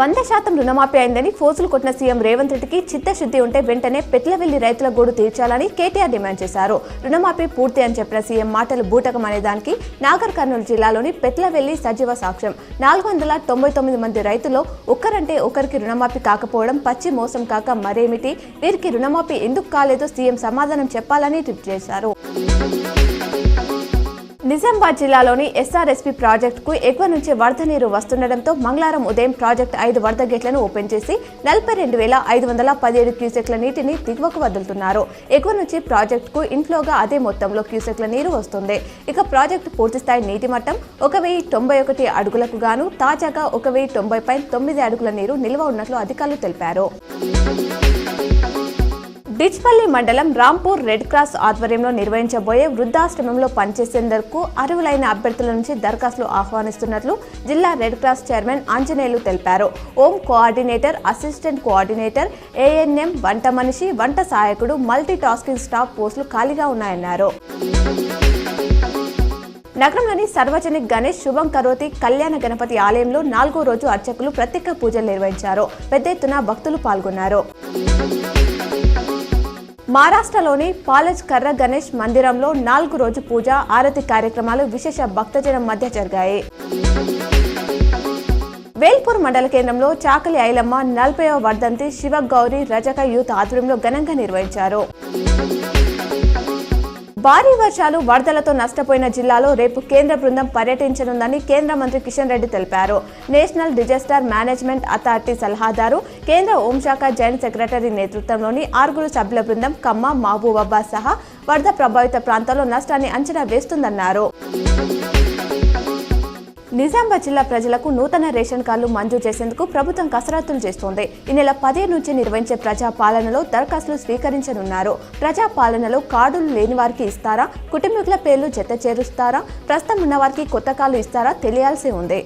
100% రుణమాఫీ అయిందని ఫోజులు కొట్టిన సీఎం రేవంత్ రెడ్డికి చిత్తశుద్ధి ఉంటే వెంటనే పెట్లవెల్లి రైతుల గోడు తీర్చాలని కేటీఆర్ డిమాండ్ చేశారు. రుణమాఫీ పూర్తి అని చెప్పిన సీఎం మాటలు బూటకం అనేదానికి నాగర్ కర్నూలు జిల్లాలోని పెట్లవెల్లి సజీవ సాక్ష్యం. 499 మంది రైతుల్లో ఒక్కరంటే ఒకరికి రుణమాఫీ కాకపోవడం పచ్చి మోసం కాక మరేమిటి? వీరికి రుణమాఫీ ఎందుకు కాలేదో సీఎం సమాధానం చెప్పాలని ట్వీట్ చేశారు. నిజామాబాద్ జిల్లాలోని ఎస్ఆర్ఎస్పీ ప్రాజెక్టుకు ఎగువ నుంచి వరద నీరు వస్తుండటంతో మంగళవారం ఉదయం ప్రాజెక్టు 5 వరద గేట్లను ఓపెన్ చేసి 42,517 క్యూసెక్ల నీటిని దిగువకు వదులుతున్నారు. ఎగువ నుంచి ప్రాజెక్టుకు ఇన్ఫ్లోగా అదే మొత్తంలో క్యూసెక్ల నీరు వస్తుంది. ఇక ప్రాజెక్టు పూర్తిస్థాయి నీటి మట్టం 1,091 అడుగులకు గాను తాజాగా 1,090.9 అడుగుల నీరు నిల్వ ఉన్నట్లు అధికారులు తెలిపారు. డిచ్పల్లి మండలం రాంపూర్ రెడ్ క్రాస్ ఆధ్వర్యంలో నిర్వహించబోయే వృద్ధాశ్రమంలో పనిచేసేందుకు అర్హులైన అభ్యర్థుల నుంచి దరఖాస్తులు ఆహ్వానిస్తున్నట్లు జిల్లా రెడ్ క్రాస్ చైర్మన్ ఆంజనేయులు తెలిపారు. Home coordinator, assistant coordinator, ANM, వంట మనిషి, వంట సహాయకుడు, మల్టీ టాస్కింగ్ స్టాఫ్ పోస్టులు ఖాళీగా ఉన్నాయన్నారు. నగరంలోని సార్వజనిక్ గణేష్ శుభం కరోతి కళ్యాణ గణపతి ఆలయంలో 4వ రోజు అర్చకులు ప్రత్యేక పూజలు నిర్వహించారు. పెద్ద ఎత్తున భక్తులు పాల్గొన్నారు. మహారాష్ట్రలోని పాలజ్ కర్ర గణేష్ మందిరంలో 4వ రోజు పూజ, ఆరతి కార్యక్రమాలు విశేష భక్తజనం మధ్య జరిగాయి. వేల్పూర్ మండల కేంద్రంలో చాకలి ఐలమ్మ 40వ వర్ధంతి శివగౌరి రజక యూత్ ఆధ్వర్యంలో ఘనంగా నిర్వహించారు. భారీ వర్షాలు, వరదలతో నష్టపోయిన జిల్లాలో రేపు కేంద్ర బృందం పర్యటించనుందని కేంద్ర మంత్రి కిషన్ రెడ్డి తెలిపారు. నేషనల్ డిజాస్టర్ మేనేజ్మెంట్ అథారిటీ సలహాదారు, కేంద్ర హోంశాఖ జాయింట్ సెక్రటరీ నేతృత్వంలోని 6 సభ్యుల బృందం ఖమ్మం, మహబూబాబాద్ సహా వరద ప్రభావిత ప్రాంతాల్లో నష్టాన్ని అంచనా వేస్తుందన్నారు. నిజామాబాద్ జిల్లా ప్రజలకు నూతన రేషన్ కార్డులు మంజూరు చేసేందుకు ప్రభుత్వం కసరత్తులు చేస్తోంది. ఈ నెల 15 నుంచి నిర్వహించే ప్రజా పాలనలో దరఖాస్తులు స్వీకరించనున్నారు. ప్రజా పాలనలో కార్డులు లేని వారికి ఇస్తారా, కుటుంబీకుల పేర్లు జత చేరుస్తారా, ప్రస్తుతం ఉన్న వారికి కొత్త కార్డులు ఇస్తారా తెలియాల్సి ఉంది.